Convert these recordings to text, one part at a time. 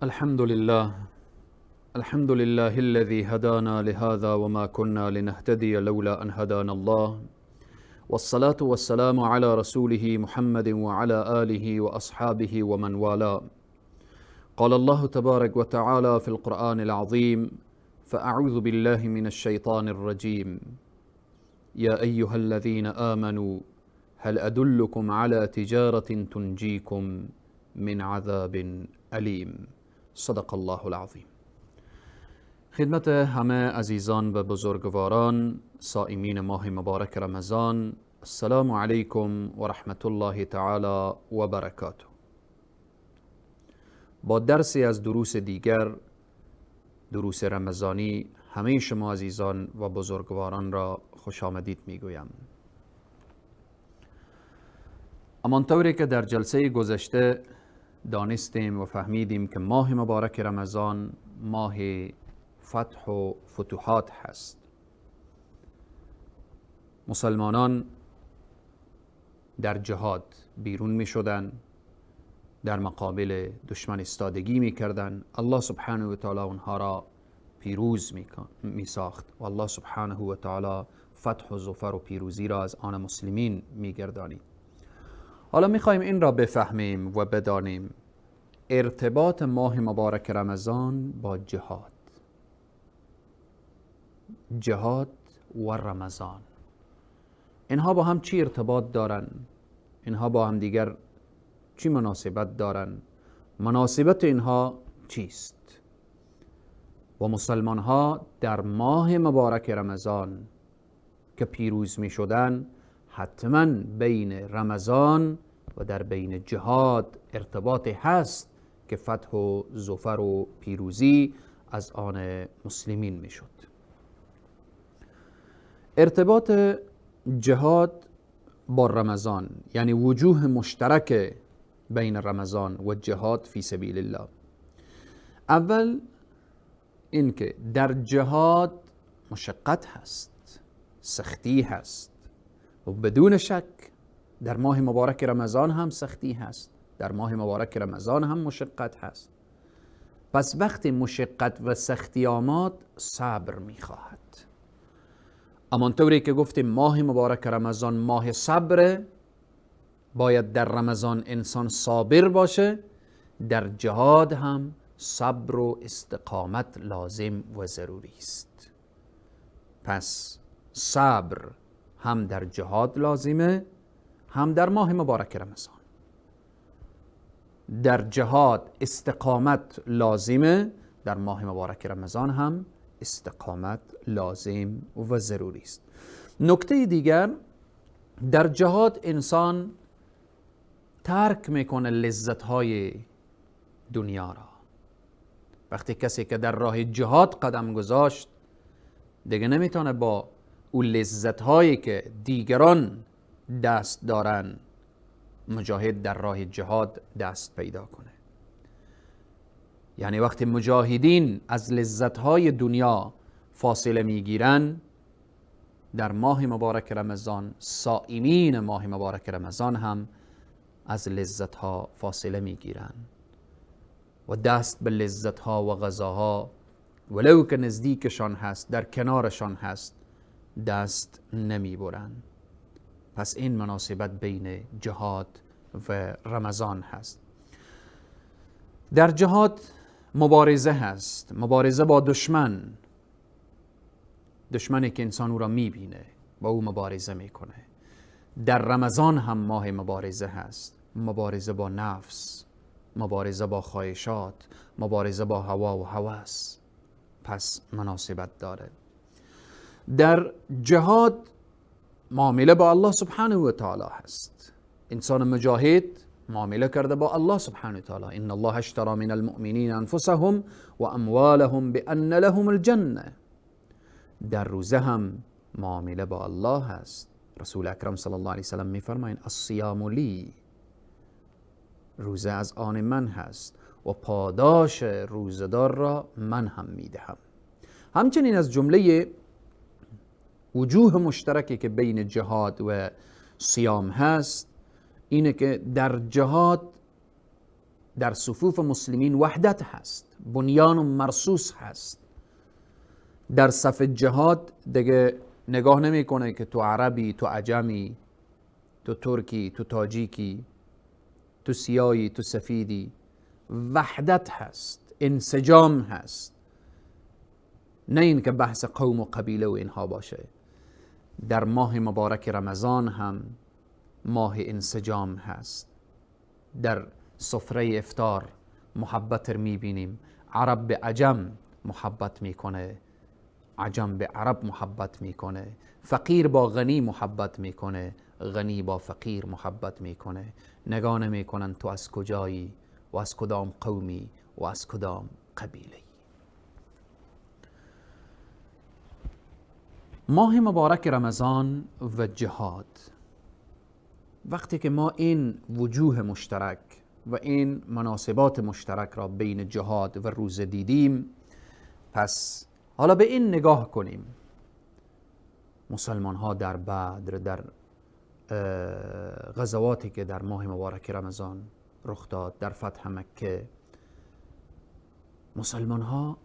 الحمد لله الحمد لله الذي هدانا لهذا وما كنا لنهتدي لولا أن هدانا الله والصلاة والسلام على رسوله محمد وعلى آله وأصحابه ومن والاه. قال الله تبارك وتعالى في القرآن العظيم: فأعوذ بالله من الشيطان الرجيم. يا أيها الذين آمنوا هل أدلكم على تجارة تنجيكم من عذاب أليم. صدق الله العظیم. خدمت همه عزیزان و بزرگواران صائمین ماه مبارک رمضان، السلام علیکم و رحمت الله تعالی و برکاته. با درسی از دروس دیگر، دروس رمضانی، همه شما عزیزان و بزرگواران را خوش آمدید میگویم. همانطوری که در جلسه گذشته دانستیم و فهمیدیم که ماه مبارک رمضان ماه فتح و فتوحات هست. مسلمانان در جهاد بیرون می شدن، در مقابل دشمن استادگی می کردن. الله سبحانه و تعالی اونها را پیروز می ساخت و الله سبحانه و تعالی فتح و ظفر و پیروزی را از آن مسلمین می گردانید. حالا می خواهیم این را بفهمیم و بدانیم ارتباط ماه مبارک رمضان با جهاد و رمضان، اینها با هم چی ارتباط دارن؟ اینها با هم دیگر چی مناسبت دارن؟ مناسبت اینها چیست؟ و مسلمان ها در ماه مبارک رمضان که پیروز می شدن، حتما بین رمضان و در بین جهاد ارتباط هست که فتح و ظفر و پیروزی از آن مسلمین می شد. ارتباط جهاد با رمضان، یعنی وجوه مشترک بین رمضان و جهاد فی سبیل الله. اول اینکه در جهاد مشقت هست، سختی هست و بدون شک در ماه مبارک رمضان هم سختی هست، در ماه مبارک رمضان هم مشقت هست. پس وقتی مشقت و سختی آمد صبر میخواهد. همانطوری که گفتیم ماه مبارک رمضان ماه صبر، باید در رمضان انسان صابر باشه، در جهاد هم صبر و استقامت لازم و ضروری است. پس صبر هم در جهاد لازمه، هم در ماه مبارک رمضان. در جهاد استقامت لازمه، در ماه مبارک رمضان هم استقامت لازم و ضروری است. نکته دیگر، در جهاد انسان ترک میکنه لذت‌های دنیا را. وقتی کسی که در راه جهاد قدم گذاشت دیگه نمیتونه با اون لذت‌هایی که دیگران دست دارن مجاهد در راه جهاد دست پیدا کنه. یعنی وقتی مجاهدین از لذت‌های دنیا فاصله میگیرن، در ماه مبارک رمضان صائمین ماه مبارک رمضان هم از لذت‌ها فاصله میگیرن و دست به لذت‌ها و غذاها ولو که نزدیکشان هست، در کنارشان هست، دست نمیبرن. پس این مناسبت بین جهاد و رمضان هست. در جهاد مبارزه هست، مبارزه با دشمنی که انسان او را میبینه با او مبارزه میکنه. در رمضان هم ماه مبارزه هست، مبارزه با نفس، مبارزه با خواهشات، مبارزه با هوا و هوس. پس مناسبت داره. در جهاد معامله با الله سبحانه و تعالی هست. انسان مجاهد معامله کرده با الله سبحانه و تعالی. ان الله اشترى من المؤمنین انفسهم و اموالهم بان لهم الجنه. در روزه هم معامله با الله هست. رسول اکرم صلی الله علیه و سلم میفرمایند الصیام لی، روزه از آن من هست و پاداش روزدار را من هم میدهم. همچنین از جمله وجوه مشترکی که بین جهاد و صیام هست اینه که در جهاد در صفوف مسلمین وحدت هست، بنیان و مرصوص هست. در صف جهاد دیگه نگاه نمیکنه که تو عربی، تو عجمی، تو ترکی، تو تاجیکی، تو سیایی، تو سفیدی. وحدت هست، انسجام هست، نه این که بحث قوم و قبیله و اینها باشه. در ماه مبارک رمضان هم ماه انسجام هست. در سفره افطار محبت رو میبینیم. عرب به عجم محبت میکنه، عجم به عرب محبت میکنه، فقیر با غنی محبت میکنه، غنی با فقیر محبت میکنه. نگاه نمیکنن تو از کجایی و از کدام قومی و از کدام قبیله. ماه مبارک رمضان و جهاد، وقتی که ما این وجوه مشترک و این مناسبات مشترک را بین جهاد و روزه دیدیم، پس حالا به این نگاه کنیم. مسلمان ها در بدر، در غزواتی که در ماه مبارک رمضان رخ داد، در فتح مکه، مسلمان ها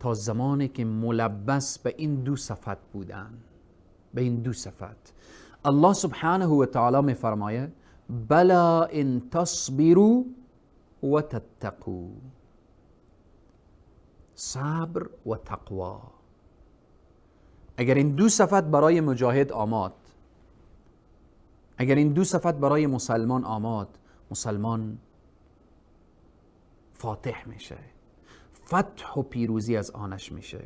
تا زمانی که ملبس به این دو صفت بودن، به این دو صفت، الله سبحانه و تعالی می فرماید بلا ان تصبروا و تتقوا، صبر و تقوا. اگر این دو صفت برای مجاهد آماد، اگر این دو صفت برای مسلمان آماد، مسلمان فاتح میشه، فتح و پیروزی از آنش میشه،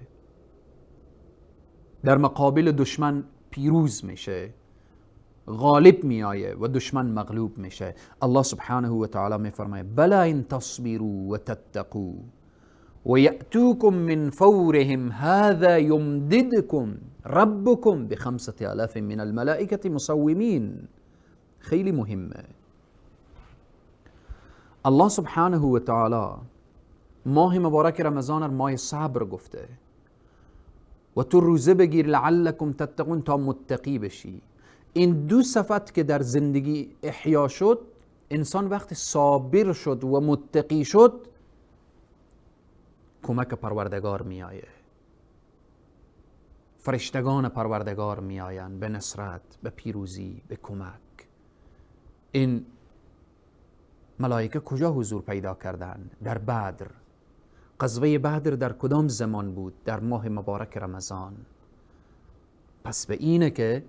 در مقابل دشمن پیروز میشه، غالب میآیه و دشمن مغلوب میشه. الله سبحانه و تعالی میفرماید بلا ان تصبروا و تتقوا و یأتوکم من فورهم هذا یمددکم ربکم ب5000 من الملائکة مسومین. خیلی مهمه. الله سبحانه و تعالی ماه مبارک رمضان ماه صبر گفته و تو روزه بگیر لعلکم تتقون، تا متقی بشی. این دو صفت که در زندگی احیا شد، انسان وقت صابر شد و متقی شد، کمک پروردگار می آیه، فرشتگان پروردگار می آیند به نصرت، به پیروزی، به کمک. این ملائکه کجا حضور پیدا کردند؟ در بدر. غزوه بدر در کدام زمان بود؟ در ماه مبارک رمضان. پس به اینه که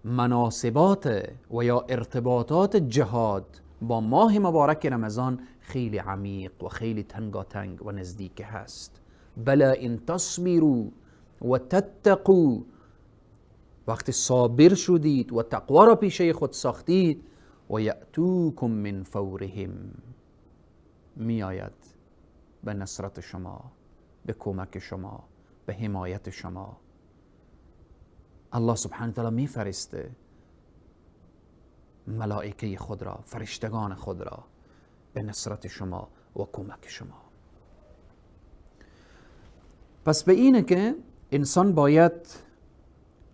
مناسبات و یا ارتباطات جهاد با ماه مبارک رمضان خیلی عمیق و خیلی تنگاتنگ و نزدیک هست. بلا ان تصبروا و تتقوا، وقتی صابر شدید و تقوا را پیشه خود ساختید، و یأتوکم من فورهم، می آید به نصرت شما، به کمک شما، به حمایت شما. الله سبحانه وتعالی می فرسته ملائکه خود را، فرشتگان خود را به نصرت شما و کمک شما. پس به اینه که انسان باید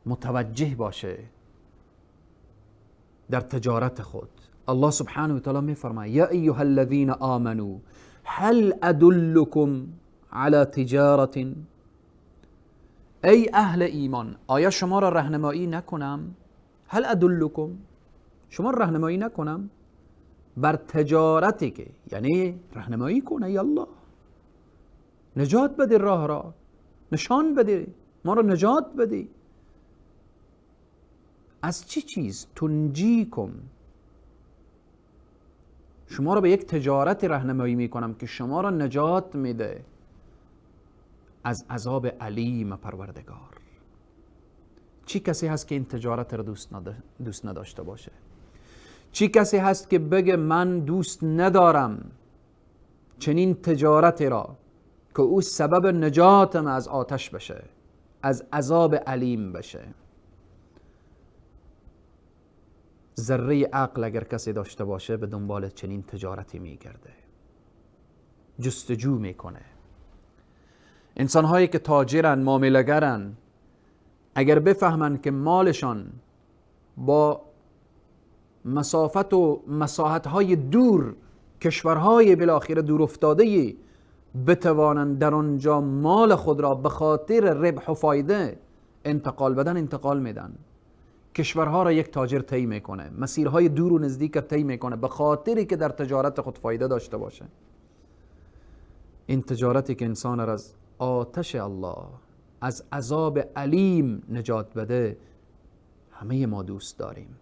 متوجه باشه در تجارت خود. الله سبحانه و تعالی می فرماید یا ایها الذین آمنوا هل ادلکم علی تجارة، ای اهل ایمان آیا شما را راهنمایی نکنم؟ هل ادلکم، شما را راهنمایی نکنم بر تجارتی که، یعنی راهنمایی کنه ای الله، نجات بده، راه را نشان بده، ما را نجات بده. از چه چیز؟ تنجیکم، شما را به یک تجارت راهنمایی میکنم که شما را نجات میده از عذاب علیم پروردگار. چی کسی هست که این تجارت را دوست نداشته باشه؟ چی کسی هست که بگه من دوست ندارم چنین تجارتی را که او سبب نجاتم از آتش بشه، از عذاب علیم بشه؟ ذره عقل اگر کسی داشته باشه به دنبال چنین تجارتی میگرده، جستجو میکنه. انسان هایی که تاجرن، معامله‌گرن، اگر بفهمن که مالشان با مسافت و مساحت های دور کشورهای بالاخره دور افتاده بتوانند در آنجا مال خود را به خاطر ربح و فایده انتقال بدن انتقال میدن. کشورها را یک تاجر طی میکنه، مسیرهای دور و نزدیک طی میکنه به خاطری که در تجارت خود فایده داشته باشه. این تجارتی که انسان را از آتش الله، از عذاب علیم نجات بده، همه ما دوست داریم.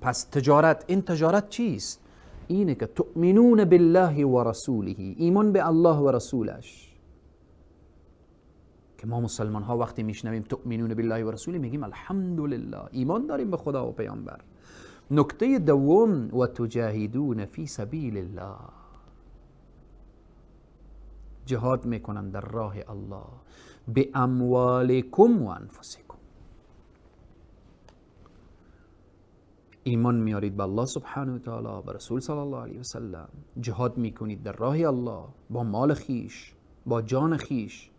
پس تجارت، این تجارت چیست؟ اینه که تؤمنون بالله و رسوله، ایمان به الله و رسولش. که ما مسلمان ها وقتی میشنویم تؤمنون بالله و رسوله میگیم الحمدلله، ایمان داریم به خدا و پیامبر. نکته دوم و تجاهدون فی سبیل الله، جهاد میکنن در راه الله به اموالکم و انفسکم. ایمان میارید به الله سبحانه و تعالی، به رسول صلی الله علیه و سلم، جهاد میکنید در راه الله با مال خیش، با جان خیش.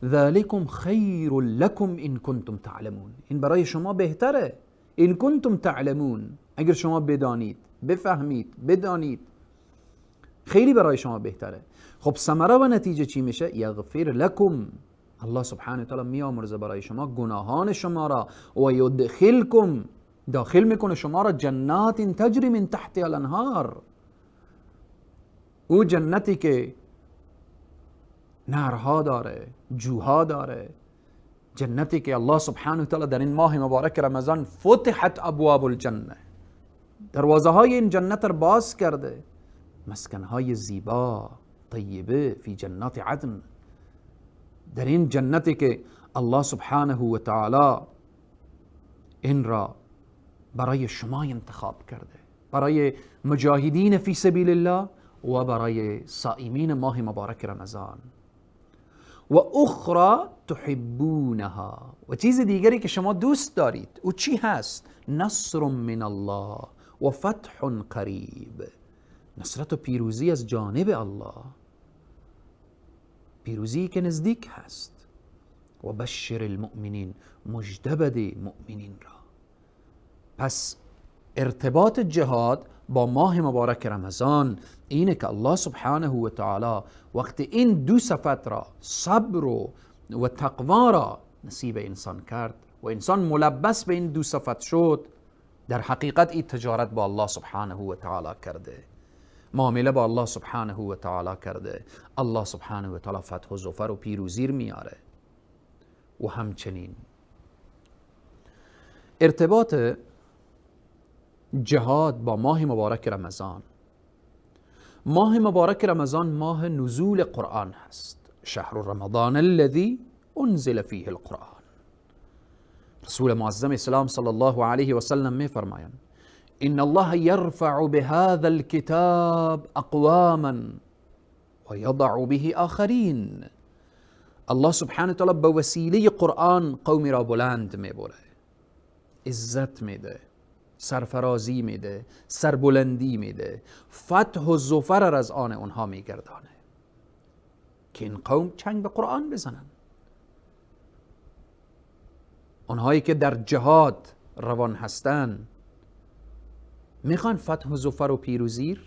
ذالکم خیر لکم ان کنتم تعلمون، این برای شما بهتره. ان کنتم تعلمون، اگر شما بدانید، بفهمید، بدانید، خیلی برای شما بهتره. خب ثمره و نتیجه چی میشه؟ یغفر لکم، الله سبحانه و تعالی میامرزه برای شما گناهان شما را، و یدخلکم، داخل میکنه شما را جنات تجری من تحت الانهار، او جنتی که نهرها داره، جوها داره، جنتی که الله سبحانه و تعالی در این ماه مبارک رمضان فتحت ابواب الجنه، دروازه های این جنت را باز کرده، مسکنهای زیبا طیبه فی جنات عدن، در این جنتی که الله سبحانه و تعالی این را برای شما انتخاب کرده، برای مجاهدین فی سبیل الله و برای صائمین ماه مبارک رمضان. و اخرى تحبونها، و چیز دیگری که شما دوست دارید، او چی هست؟ نصر من الله و فتح قریب، نصرت و پیروزی از جانب الله، پیروزی که نزدیک هست. و بشر المؤمنین، مژده بده مؤمنین را. پس ارتباط جهاد با ماه مبارک رمضان اینه که الله سبحانه و تعالی وقتی این دو صفت را، صبر و تقوا را نصیب انسان کرد و انسان ملبس به این دو صفت شد، در حقیقت این تجارت با الله سبحانه و تعالی کرده، معامله با الله سبحانه و تعالی کرده. الله سبحانه و تعالی فتح و ظفر و پیروزی میاره. و همچنین ارتباط جهاد با ماه مبارک رمضان، ماه مبارک رمضان ماه نزول قرآن هست. شهر رمضان الذي انزل فيه القرآن. رسول معظم اسلام صلی الله علیه و سلم می فرمایند ان الله یرفع بهذا الكتاب اقواما و یضع به آخرین. الله سبحانه وتعالی به وسیله قرآن قومی را بلند میبره، عزت میده، سرفرازی میده، سربلندی میده، فتح و ظفر از آن اونها میگردانه که این قوم چنگ به قرآن بزنن. اونهایی که در جهاد روان هستن میخوان فتح و ظفر و پیروزی،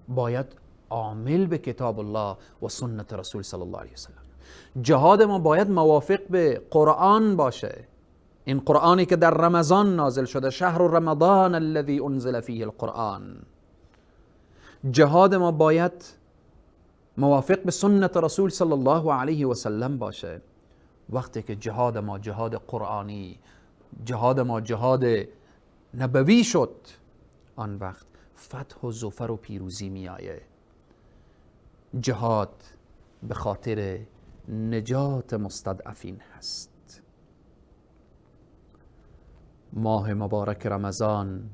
باید عامل به کتاب الله و سنت رسول صلی الله علیه وسلم. جهاد ما باید موافق به قرآن باشه. این قرآنی که در رمضان نازل شده، شهر رمضان الذي انزل فيه القرآن، جهاد ما باید موافق به سنت رسول صلی الله علیه و سلم باشه. وقتی که جهاد ما جهاد قرآنی، جهاد ما جهاد نبوی شد، آن وقت فتح و ظفر و پیروزی می آیه. جهاد به خاطر نجات مستضعفین هست. ماه مبارک رمضان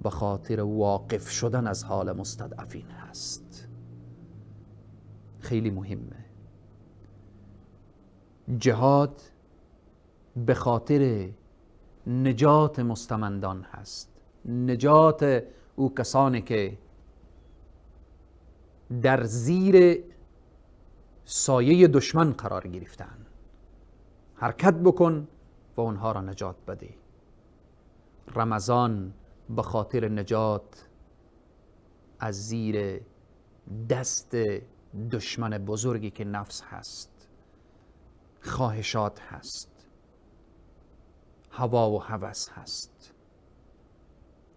به خاطر واقف شدن از حال مستضعفین هست. خیلی مهمه. جهاد به خاطر نجات مستمندان هست، نجات او کسانی که در زیر سایه دشمن قرار گرفتن. حرکت بکن و اونها را نجات بده. رمضان به خاطر نجات از زیر دست دشمن بزرگی که نفس هست، خواهشات هست، هوا و هوس هست.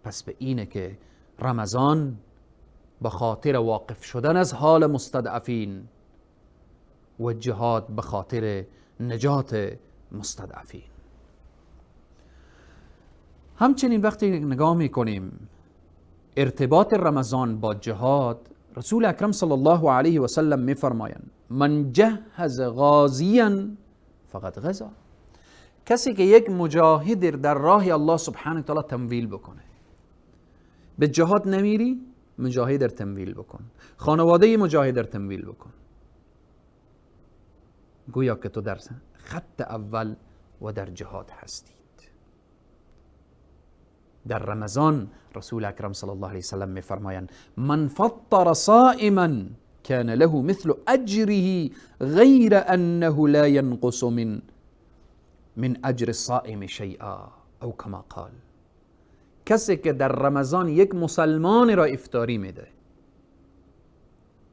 پس به اینه که رمضان به خاطر واقف شدن از حال مستضعفین و جهاد به خاطر نجات مستضعفین. همچنین وقتی نگاه میکنیم ارتباط رمضان با جهاد، رسول اکرم صلی الله علیه و سلم میفرمایند من جهز غازیا فقط غزا. کسی که یک مجاهد در راه الله سبحانه و تعالی تمویل بکنه، به جهاد نمیری، مجاهد در تمویل بکن، خانواده مجاهد در تمویل بکن، گویا که تو در خط اول و در جهاد هستید. در رمضان رسول اکرم صلی الله علیه وسلم میفرمایند من فطر صائما كان له مثل اجره غیر انه لا ينقص من اجر الصائم شیئا او کما قال. کسی که در رمضان یک مسلمان را افطاری میده،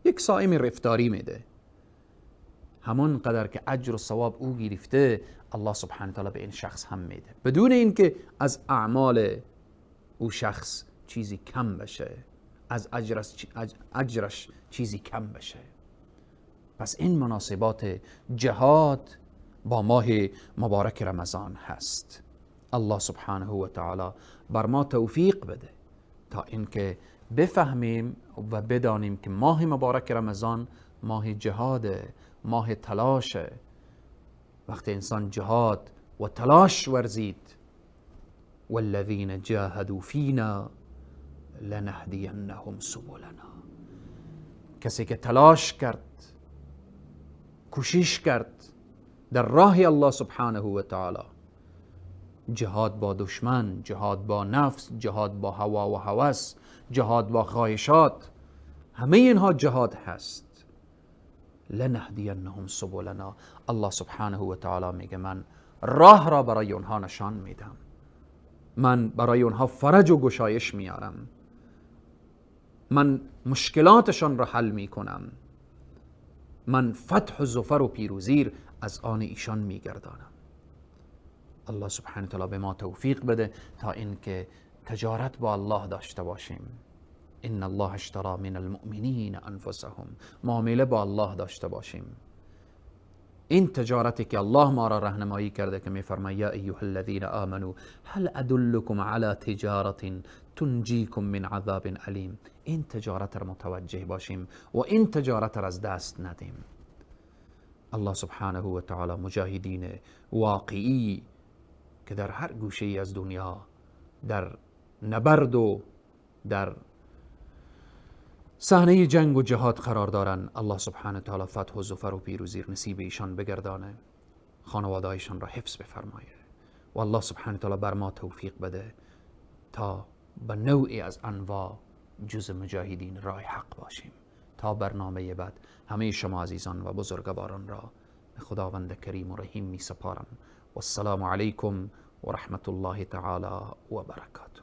یک صائم را افطاری میده، همون قدر که اجر و ثواب او گرفته الله سبحانه تعالی به این شخص هم میده، بدون اینکه از اعمال او شخص چیزی کم بشه، از اجرش چیزی کم بشه. پس این مناسبات جهاد با ماه مبارک رمضان هست. الله سبحانه و تعالی بر ما توفیق بده تا اینکه بفهمیم و بدانیم که ماه مبارک رمضان ماه جهاده، ماه تلاشه. وقتی انسان جهاد و تلاش ورزید، والذین جاهدوا فینا لنهدینهم سبلنا، کسی که تلاش کرد، کوشش کرد در راه الله سبحانه و تعالی، جهاد با دشمن، جهاد با نفس، جهاد با هوا و هوس، جهاد با خواهشات، همه اینها جهاد هست. لنهدینهم سبلنا، الله سبحانه و تعالی میگه من راه را برای اونها نشان میدم، من برای اونها فرج و گشایش میارم، من مشکلاتشان را حل میکنم، من فتح و ظفر و پیروزی از آن ایشان میگردانم. الله سبحانه تعالی به ما توفیق بده تا اینکه تجارت با الله داشته باشیم. ان الله اشتری من المؤمنین انفسهم، معامله با الله داشته باشیم. این تجارتی که الله ما را راهنمایی کرده که میفرماید یا ایها الذین آمنوا هل ادلکم علی تجارة تنجیکم من عذاب علیم، این تجارت را متوجه باشیم و این تجارت را از دست ندیم. الله سبحانه و تعالی مجاهدین واقعی که در هر گوشه ای از دنیا در نبرد و در صحنه جنگ و جهاد قرار دارن، الله سبحانه و تعالی فتح و ظفر و پیروزی نصیب ایشان بگردانه، خانوادهایشان را حفظ بفرمایه و الله سبحانه و تعالی بر ما توفیق بده تا به نوعی از انواع جز مجاهدین راه حق باشیم. تا برنامه بعد همه شما عزیزان و بزرگواران را به خداوند کریم و رحیم می سپارم. والسلام علیکم و رحمت الله تعالی و برکاته.